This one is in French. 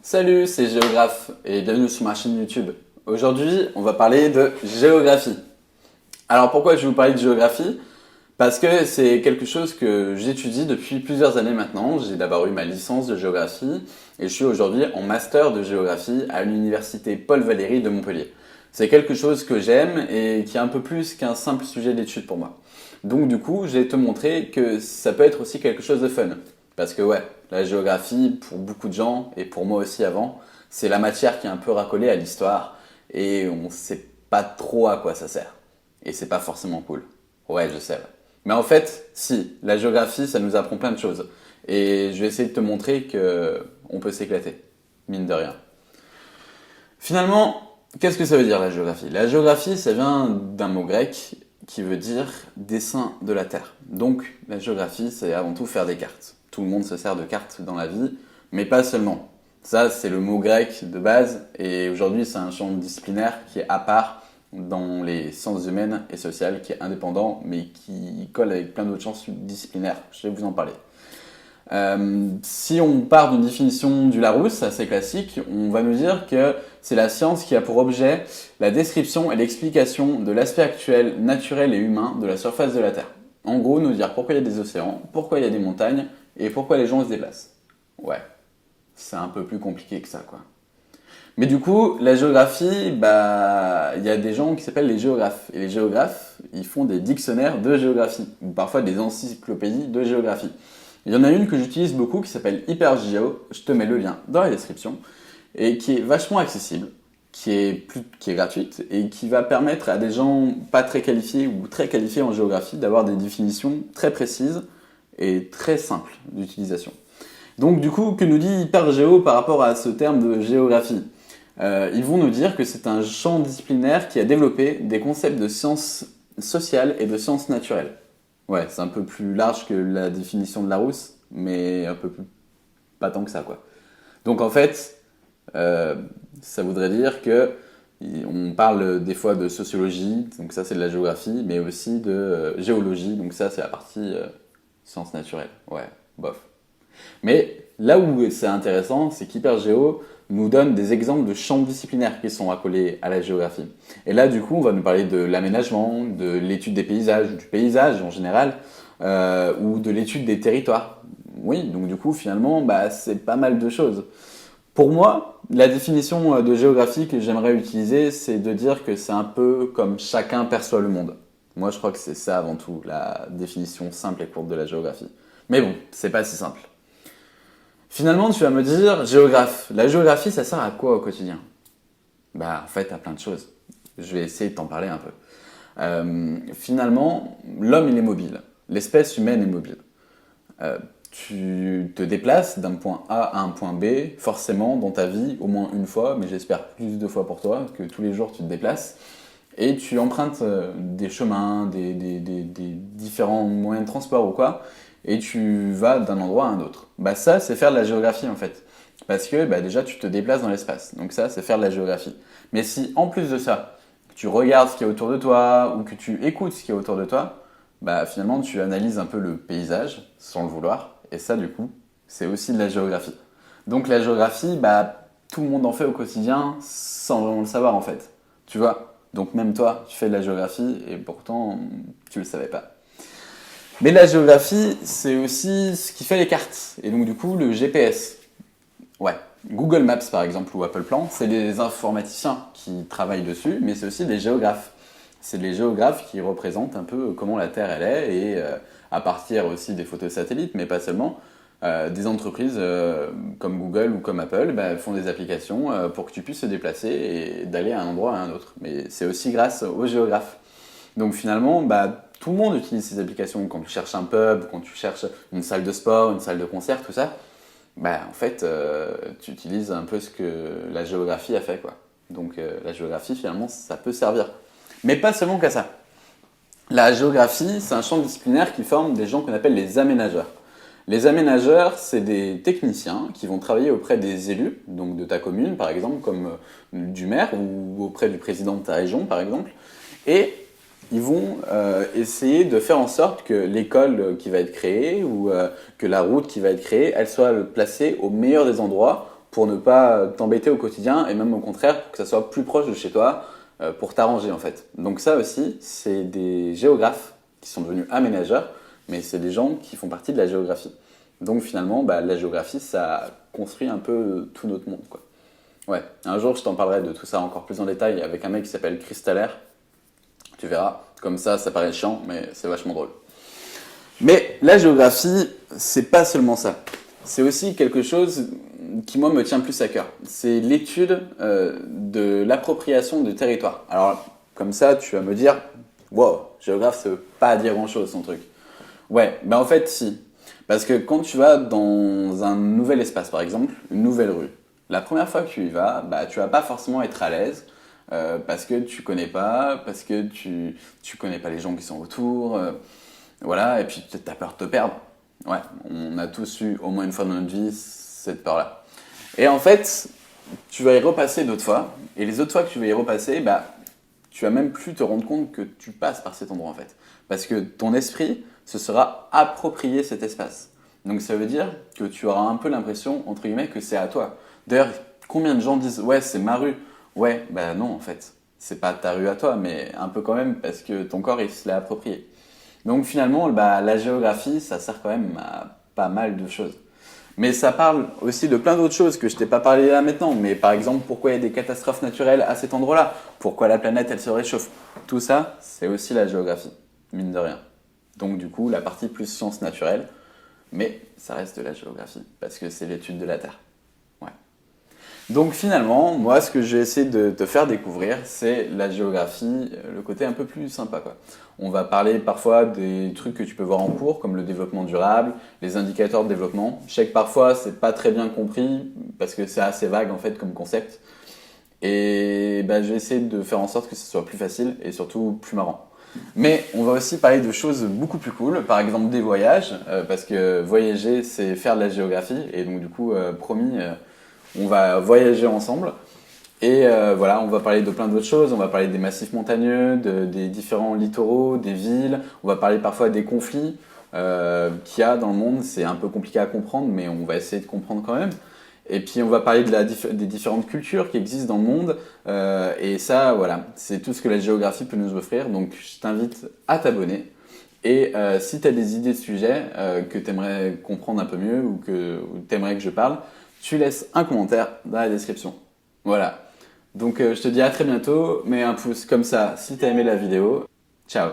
Salut, c'est Géographe et bienvenue sur ma chaîne YouTube. Aujourd'hui, on va parler de géographie. Alors pourquoi je vais vous parler de géographie? Parce que c'est quelque chose que j'étudie depuis plusieurs années maintenant. J'ai d'abord eu ma licence de géographie et je suis aujourd'hui en master de géographie à l'université Paul Valéry de Montpellier. C'est quelque chose que j'aime et qui est un peu plus qu'un simple sujet d'étude pour moi. Donc du coup, je vais te montrer que ça peut être aussi quelque chose de fun. Parce que ouais, la géographie, pour beaucoup de gens, et pour moi aussi avant, c'est la matière qui est un peu racolée à l'histoire, et on sait pas trop à quoi ça sert. Et c'est pas forcément cool. Ouais, je sais. Ouais. Mais en fait, si, la géographie, ça nous apprend plein de choses. Et je vais essayer de te montrer que on peut s'éclater, mine de rien. Finalement, qu'est-ce que ça veut dire la géographie? La géographie, ça vient d'un mot grec qui veut dire dessin de la Terre. Donc, la géographie, c'est avant tout faire des cartes. Tout le monde se sert de cartes dans la vie, mais pas seulement. Ça, c'est le mot grec de base, et aujourd'hui, c'est un champ disciplinaire qui est à part dans les sciences humaines et sociales, qui est indépendant, mais qui colle avec plein d'autres champs disciplinaires. Je vais vous en parler. Si on part d'une définition du Larousse, assez classique, on va nous dire que c'est la science qui a pour objet la description et l'explication de l'aspect actuel, naturel et humain de la surface de la Terre. En gros, nous dire pourquoi il y a des océans, pourquoi il y a des montagnes et pourquoi les gens se déplacent. Ouais, c'est un peu plus compliqué que ça, quoi. Mais du coup, la géographie, il y a des gens qui s'appellent les géographes. Et les géographes, ils font des dictionnaires de géographie, ou parfois des encyclopédies de géographie. Il y en a une que j'utilise beaucoup qui s'appelle HyperGeo, je te mets le lien dans la description, et qui est vachement accessible, qui est gratuite, et qui va permettre à des gens pas très qualifiés ou très qualifiés en géographie d'avoir des définitions très précises et très simples d'utilisation. Donc du coup, que nous dit HyperGeo par rapport à ce terme de géographie? Ils vont nous dire que c'est un champ disciplinaire qui a développé des concepts de sciences sociales et de sciences naturelles. Ouais, c'est un peu plus large que la définition de Larousse, mais un peu plus pas tant que ça, quoi. Donc en fait, ça voudrait dire que on parle des fois de sociologie, donc ça c'est de la géographie, mais aussi de géologie, donc ça c'est la partie sciences naturelles. Ouais, bof. Mais là où c'est intéressant, c'est qu'HyperGeo nous donne des exemples de champs disciplinaires qui sont accolés à la géographie. Et là, du coup, on va nous parler de l'aménagement, de l'étude des paysages, du paysage en général, ou de l'étude des territoires. Oui, donc du coup, finalement, c'est pas mal de choses. Pour moi, la définition de géographie que j'aimerais utiliser, c'est de dire que c'est un peu comme chacun perçoit le monde. Moi, je crois que c'est ça avant tout, la définition simple et courte de la géographie. Mais bon, c'est pas si simple. Finalement, tu vas me dire, géographe, la géographie, ça sert à quoi au quotidien? En fait, à plein de choses. Je vais essayer de t'en parler un peu. Finalement, l'homme, il est mobile. L'espèce humaine est mobile. Tu te déplaces d'un point A à un point B, forcément, dans ta vie, au moins une fois, mais j'espère plus de fois pour toi, que tous les jours tu te déplaces. Et tu empruntes des chemins, des différents moyens de transport ou quoi, et tu vas d'un endroit à un autre. Ça, c'est faire de la géographie en fait. Parce que déjà, tu te déplaces dans l'espace. Donc ça, c'est faire de la géographie. Mais si en plus de ça, tu regardes ce qui est autour de toi, ou que tu écoutes ce qui est autour de toi, finalement, tu analyses un peu le paysage, sans le vouloir. Et ça, du coup, c'est aussi de la géographie. Donc la géographie, tout le monde en fait au quotidien, sans vraiment le savoir en fait. Tu vois? Donc même toi, tu fais de la géographie, et pourtant, tu le savais pas. Mais la géographie, c'est aussi ce qui fait les cartes. Et donc du coup, le GPS. Ouais. Google Maps par exemple ou Apple Plan, c'est des informaticiens qui travaillent dessus, mais c'est aussi des géographes. C'est les géographes qui représentent un peu comment la Terre elle est et à partir aussi des photos satellites, mais pas seulement, des entreprises comme Google ou comme Apple font des applications pour que tu puisses te déplacer et d'aller à un endroit à un autre. Mais c'est aussi grâce aux géographes. Donc finalement, tout le monde utilise ces applications. Quand tu cherches un pub, quand tu cherches une salle de sport, une salle de concert, tout ça, en fait, tu utilises un peu ce que la géographie a fait, quoi. Donc la géographie, finalement, ça peut servir. Mais pas seulement qu'à ça. La géographie, c'est un champ disciplinaire qui forme des gens qu'on appelle les aménageurs. Les aménageurs, c'est des techniciens qui vont travailler auprès des élus, donc de ta commune, par exemple, comme du maire, ou auprès du président de ta région, par exemple, et ils vont essayer de faire en sorte que l'école qui va être créée ou que la route qui va être créée, elle soit placée au meilleur des endroits pour ne pas t'embêter au quotidien et même au contraire pour que ça soit plus proche de chez toi pour t'arranger en fait. Donc ça aussi, c'est des géographes qui sont devenus aménageurs, mais c'est des gens qui font partie de la géographie. Donc finalement, la géographie, ça construit un peu tout notre monde, quoi. Ouais, un jour je t'en parlerai de tout ça encore plus en détail avec un mec qui s'appelle Kristaller. Tu verras, comme ça paraît chiant, mais c'est vachement drôle. Mais la géographie, c'est pas seulement ça. C'est aussi quelque chose qui, moi, me tient plus à cœur. C'est l'étude de l'appropriation de territoire. Alors, comme ça, tu vas me dire, wow, géographe, ça veut pas dire grand-chose, son truc. Ouais, en fait, si. Parce que quand tu vas dans un nouvel espace, par exemple, une nouvelle rue, la première fois que tu y vas, tu vas pas forcément être à l'aise parce que tu connais pas, parce que tu connais pas les gens qui sont autour, voilà, et puis tu as peur de te perdre. Ouais, on a tous eu au moins une fois dans notre vie cette peur-là. Et en fait, tu vas y repasser d'autres fois, et les autres fois que tu vas y repasser, tu vas même plus te rendre compte que tu passes par cet endroit en fait. Parce que ton esprit se sera approprié cet espace. Donc ça veut dire que tu auras un peu l'impression, entre guillemets, que c'est à toi. D'ailleurs, combien de gens disent « ouais, c'est ma rue ». Ouais, non en fait. C'est pas ta rue à toi, mais un peu quand même, parce que ton corps, il se l'a approprié. Donc finalement, la géographie, ça sert quand même à pas mal de choses. Mais ça parle aussi de plein d'autres choses que je t'ai pas parlé là maintenant. Mais par exemple, pourquoi il y a des catastrophes naturelles à cet endroit-là? Pourquoi la planète, elle se réchauffe? Tout ça, c'est aussi la géographie, mine de rien. Donc du coup, la partie plus sciences naturelles, mais ça reste de la géographie, parce que c'est l'étude de la Terre. Ouais. Donc finalement, moi, ce que j'ai essayé de te faire découvrir, c'est la géographie, le côté un peu plus sympa, quoi. On va parler parfois des trucs que tu peux voir en cours, comme le développement durable, les indicateurs de développement. Je sais que parfois, c'est pas très bien compris, parce que c'est assez vague, en fait, comme concept. Et je vais essayer de faire en sorte que ce soit plus facile, et surtout plus marrant. Mais on va aussi parler de choses beaucoup plus cool, par exemple des voyages, parce que voyager, c'est faire de la géographie, et donc du coup, promis, on va voyager ensemble. Et voilà, on va parler de plein d'autres choses, on va parler des massifs montagneux, des différents littoraux, des villes, on va parler parfois des conflits qu'il y a dans le monde, c'est un peu compliqué à comprendre, mais on va essayer de comprendre quand même. Et puis on va parler des différentes cultures qui existent dans le monde, et ça, voilà, c'est tout ce que la géographie peut nous offrir, donc je t'invite à t'abonner. Et si tu as des idées de sujets que tu aimerais comprendre un peu mieux ou que tu aimerais que je parle, tu laisses un commentaire dans la description. Voilà. Donc je te dis à très bientôt, mets un pouce comme ça si tu as aimé la vidéo. Ciao.